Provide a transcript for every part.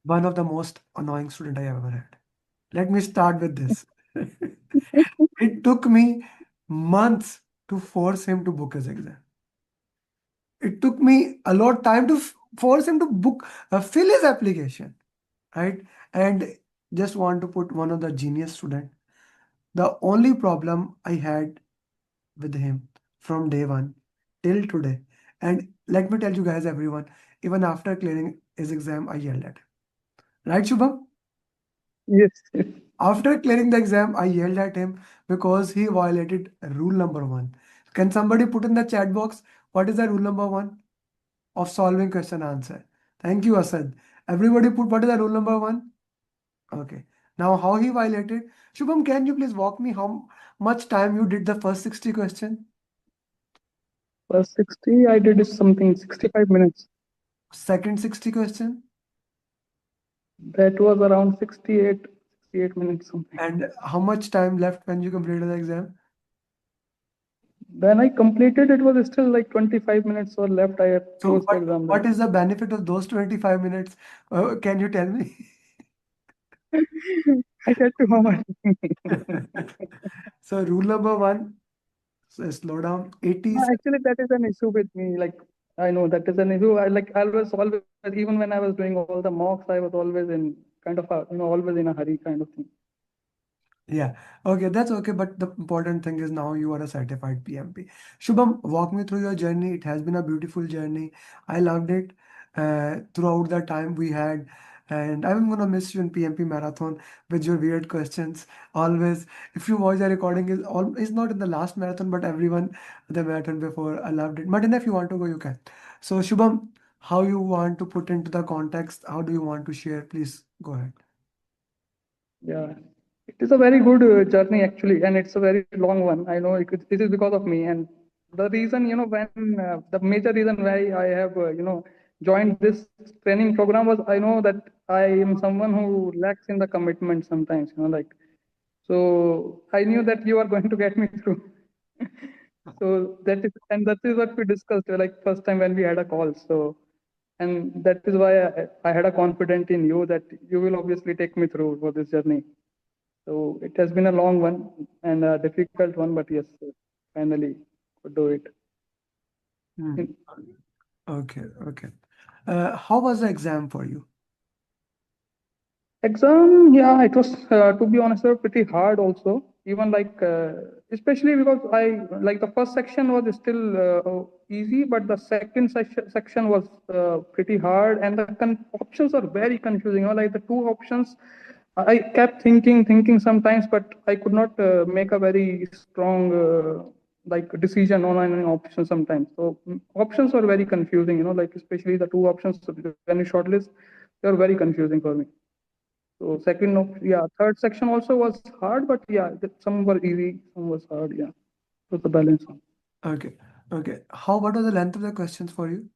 one of the most annoying student I ever had. Let me start with this. It took me months to force him to book his exam. It took me a lot of time to force him to fill his application, right? And just want to put one of the genius student. The only problem I had with him from day one till today, and let me tell you guys, everyone, even after clearing his exam, I yelled at him. Right, Shubham? Yes, yes. After clearing the exam, I yelled at him because he violated rule number one. Can somebody put in the chat box what is the rule number one of solving question answer? Thank you, Asad. Everybody put what is the rule number one? Okay. Now, how he violated? Shubham, can you please walk me how much time you did the first 60 question? Plus 60, I did is something 65 minutes. Second 60 question? That was around 68 minutes something. And how much time left when you completed the exam? When I completed, it was still like 25 minutes or left. I had So, closed the exam what then. is the benefit of those 25 minutes? Can you tell me? I get to how much. So, rule number one, so slow down. 80 seconds. Actually, that is an issue with me. Like, I know that is an issue. I was always, even when I was doing all the mocks, I was always in kind of a, always in a hurry kind of thing. Yeah. Okay, that's okay. But the important thing is now you are a certified PMP. Shubham, walk me through your journey. It has been a beautiful journey. I loved it throughout the time we had. And I'm gonna miss you in PMP marathon with your weird questions. Always, if you watch the recording, is not in the last marathon, but everyone the marathon before. I loved it. But then if you want to go, you can. So Shubham, how you want to put into the context? How do you want to share? Please go ahead. Yeah, it is a very good journey actually, and it's a very long one. I know it is because of me, and the reason when the major reason why I have joined this training program was I know that I am someone who lacks in the commitment sometimes. Like so, I knew that you are going to get me through. So that is what we discussed like first time when we had a call. So and that is why I had a confidence in you that you will obviously take me through for this journey. So it has been a long one and a difficult one, but yes, finally could do it. Hmm. In Okay, okay. How was the exam for you? exam, yeah, it was to be honest, pretty hard also. Even like especially because I like the first section was still easy, but the section was pretty hard, and the options are very confusing. Like the two options, I kept thinking sometimes, but I could not make a very strong like decision on an option sometimes. So options were very confusing. Like especially the two options when you shortlist, they are very confusing for me. So yeah, third section also was hard, but yeah, some were easy, some was hard. Yeah, it was the balance. Okay, okay. What was the length of the questions for you?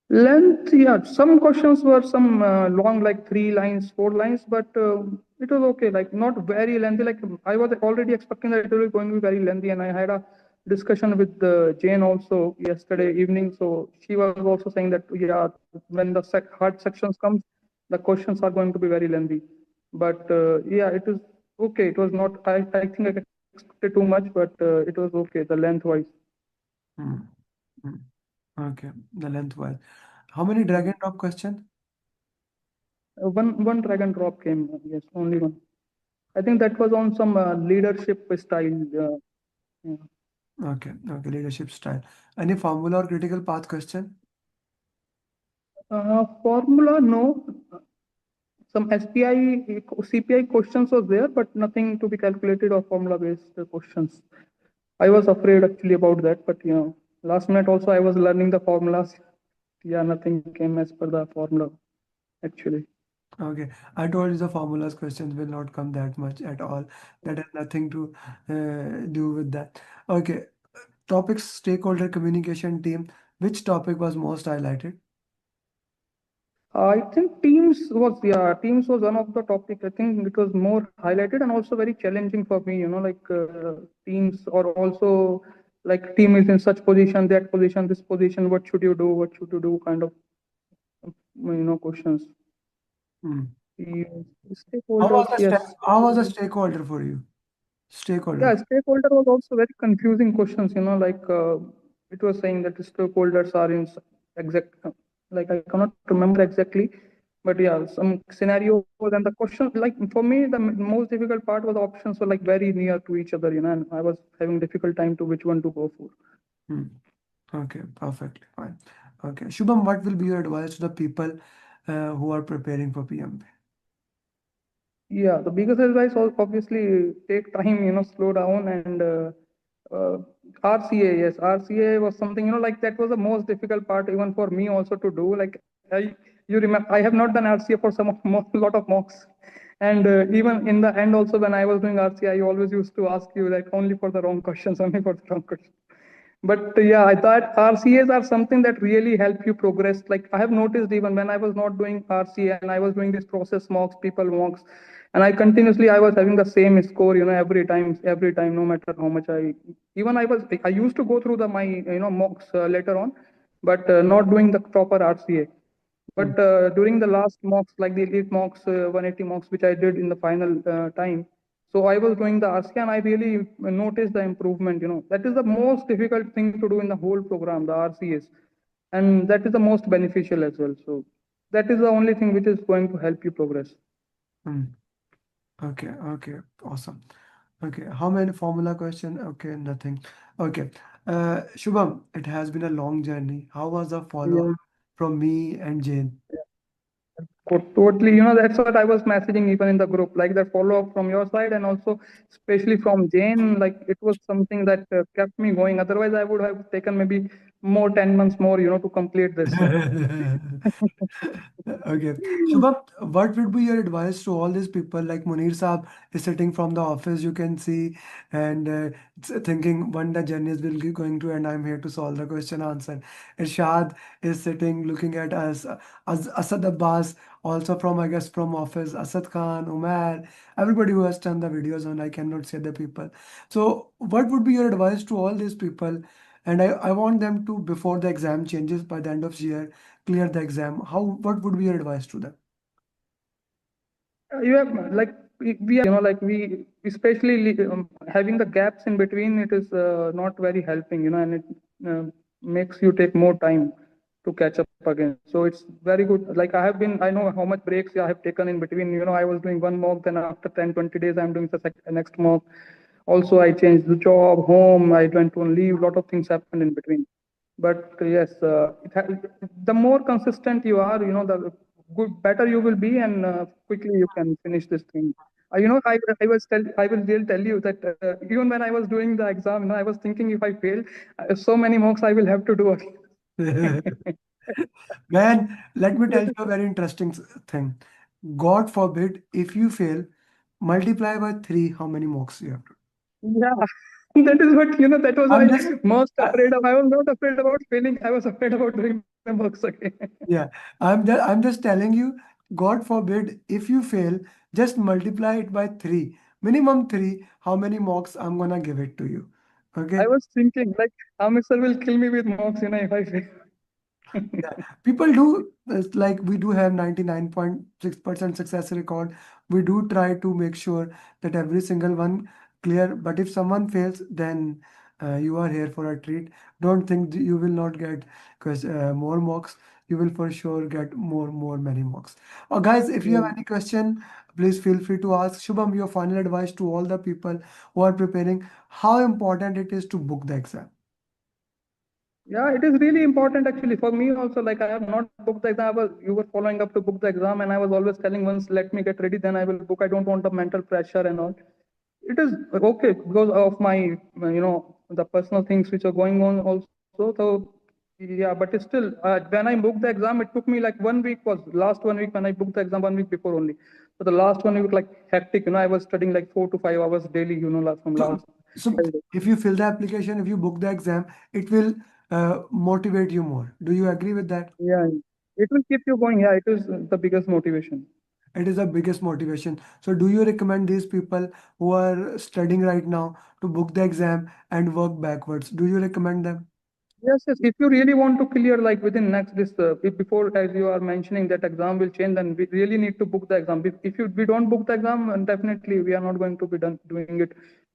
Length, yeah, some questions were some long, like 3 lines, 4 lines, but it was okay, like not very lengthy. Like I was already expecting that it was going to be very lengthy, and I had a discussion with Jane also yesterday evening. So she was also saying that yeah, when the hard sections comes, the questions are going to be very lengthy. But yeah, it was okay. It was not. I think I expected too much, but it was okay. The length wise. Hmm, hmm. Okay, the length was. How many drag and drop questions? One drag and drop came. Yes, only one. I think that was on some leadership style. Yeah. Okay, okay, leadership style. Any formula or critical path question? Formula, no. Some SPI, CPI questions was there, but nothing to be calculated or formula-based questions. I was afraid actually about that, but last minute also I was learning the formulas. Yeah, nothing came as per the formula actually. Okay, I told you the formulas questions will not come that much at all. That has nothing to do with that. Okay, topics, stakeholder communication team. Which topic was most highlighted? I think teams was one of the topic. I think it was more highlighted and also very challenging for me. Like teams or also like team is in such position, that position, this position. What should you do? What should you do? Kind of questions. Mm. Yes, How was stakeholders, the yes. how was the stakeholder for you? Stakeholder. Yeah, stakeholder was also very confusing questions, like it was saying that the stakeholders are in exact, like I cannot remember exactly, but yeah, some scenarios and the question, like for me, the most difficult part was the options were like very near to each other, and I was having difficult time to which one to go for. Hmm. Okay, perfectly fine. Okay, Shubham, what will be your advice to the people who are preparing for PMP? Yeah, the biggest advice was obviously take time, slow down and RCA, yes, RCA was something, like that was the most difficult part even for me also to do. Like you remember, I have not done RCA for some of lot of mocks, and even in the end also when I was doing RCA, I always used to ask you like only for the wrong questions, only for the wrong questions. But yeah, I thought RCAs are something that really help you progress. Like I have noticed even when I was not doing RCA and I was doing this process mocks, people mocks, and I was having the same score, every time, no matter how much I used to go through the my mocks later on, but not doing the proper RCA. Hmm. But during the last mocks, like the elite mocks, 180 mocks, which I did in the final time, so I was doing the RCA and I really noticed the improvement. That is the most difficult thing to do in the whole program, the RCAs, and that is the most beneficial as well. So that is the only thing which is going to help you progress. Hmm. Okay, okay, awesome. Okay, how many formula question? Okay, nothing. Okay, Shubham, it has been a long journey. How was the follow-up Yeah. from me and Jane? Totally, that's what I was messaging even in the group, like the follow up from your side and also especially from Jane, like it was something that kept me going. Otherwise, I would have taken maybe more 10 months more, to complete this. Okay. Shubham, what would be your advice to all these people like Munir Saab is sitting from the office, you can see, and thinking when the journeys will be going to end, I'm here to solve the question answer. Irshad is sitting looking at us, Asad Abbas, also from, I guess, from office, Asad Khan, Umair, everybody who has done the videos on, I cannot say the people. So what would be your advice to all these people? And I want them to, before the exam changes by the end of the year, clear the exam. What would be your advice to them? You have like we are, like we especially having the gaps in between. It is not very helping, and it uh, makes you take more time to catch up again. So it's very good. Like I know how much breaks I have taken in between. I was doing one mock, then after 10-20 days, I'm doing the next mock. Also, I changed the job, home. I went on leave. A lot of things happened in between. But yes, the more consistent you are, the better you will be, and quickly you can finish this thing. I will really tell you that even when I was doing the exam, I was thinking if I fail, so many mocks I will have to do again. Man, let me tell you a very interesting thing. God forbid, if you fail, multiply by three how many mocks you have to. Yeah, that is what that was I'm I just, most uh, afraid of. I was not afraid about failing. I was afraid about doing the works again. yeah, I'm just telling you, God forbid, if you fail, just multiply it by three, minimum three, how many mocks I'm gonna give it to you. I Okay. was thinking like Amit sir will kill me with mocks, if I fail. Yeah, people do like we do have 99.6% success record. We do try to make sure that every single one clear. But if someone fails, then you are here for a treat. Don't think you will not get because more mocks. You will for sure get many mocks. Guys, if you have Yeah. any question, please feel free to ask. Shubham, your final advice to all the people who are preparing, how important it is to book the exam. Yeah, it is really important actually for me also. Like I have not booked the exam. You were following up to book the exam, and I was always telling once, let me get ready, then I will book. I don't want the mental pressure and all. It is okay because of my, the personal things which are going on also. So yeah, but it's still when I booked the exam, it took me like 1 week was last 1 week when I booked the exam 1 week before only. So the last 1 week like hectic. I was studying like 4 to 5 hours daily. From So, last so, 5 days. if you fill the application, if you book the exam, it will motivate you more. Do you agree with that? Yeah, it will keep you going. Yeah, it is the biggest motivation. It is the biggest motivation. So, do you recommend these people who are studying right now to book the exam and work backwards? Do you recommend them? Yes, yes. If you really want to clear like within next this before as you are mentioning that exam will change, then we really need to book the exam. If we don't book the exam, and definitely we are not going to be done doing it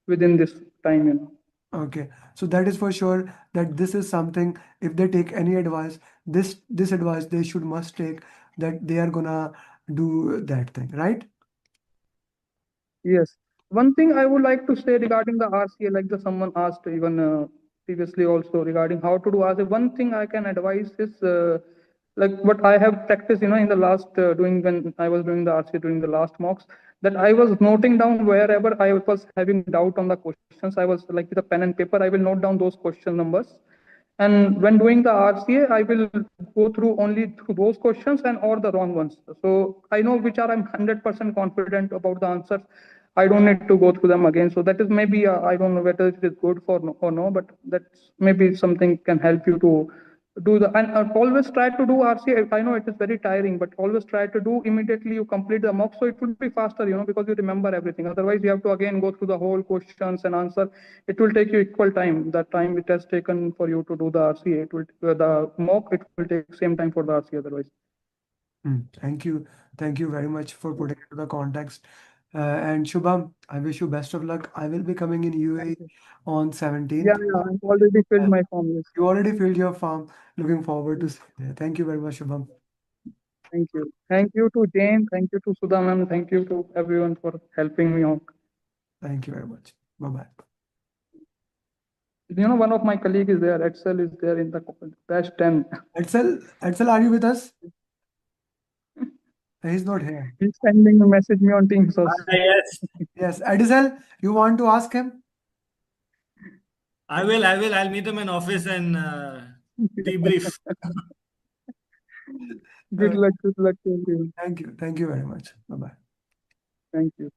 within this time. Okay, so that is for sure that this is something, if they take any advice, this advice they should must take, that they are gonna do that thing, right? Yes. One thing I would like to say regarding the RCA, like the someone asked even previously also regarding how to do RCA. One thing I can advise is like what I have practiced, in the last doing when I was doing the RCA during the last mocks, that I was noting down wherever I was having doubt on the questions. I was like with a pen and paper, I will note down those question numbers. And when doing the RCA, I will go through only through those questions and or the wrong ones. So I know which are I'm 100% confident about the answers. I don't need to go through them again. So that is maybe I don't know whether it is good for no, or no, but that's maybe something can help you to do the and always try to do RCA. I know it is very tiring, but always try to do immediately you complete the mock, so it will be faster, because you remember everything. Otherwise, you have to again go through the whole questions and answer. It will take you equal time. The time it has taken for you to do the RCA, it will the mock. It will take same time for the RCA. Otherwise, Thank you. Thank you very much for putting it to the context. And Shubham, I wish you best of luck. I will be coming in thank UAE you. on Yeah, 17th. yeah. I've already filled Uh, my form. Yes. you already filled your form. Looking forward to seeing you there. Thank you very much, Shubham. Thank you. Thank you to Jane. Thank you to Sudha ma'am. Thank you to everyone for helping me out. Thank you very much. Bye-bye. One of my colleague is there. Excel is there in the batch 10. Edsel, are you with us? He's not here. He's sending a message me on Teams also. Yes, Yes, Edsel, you want to ask him? I will. I will. I'll meet them in office and debrief. Uh, Good luck to you. thank you. Thank you very much. Bye-bye. Thank you.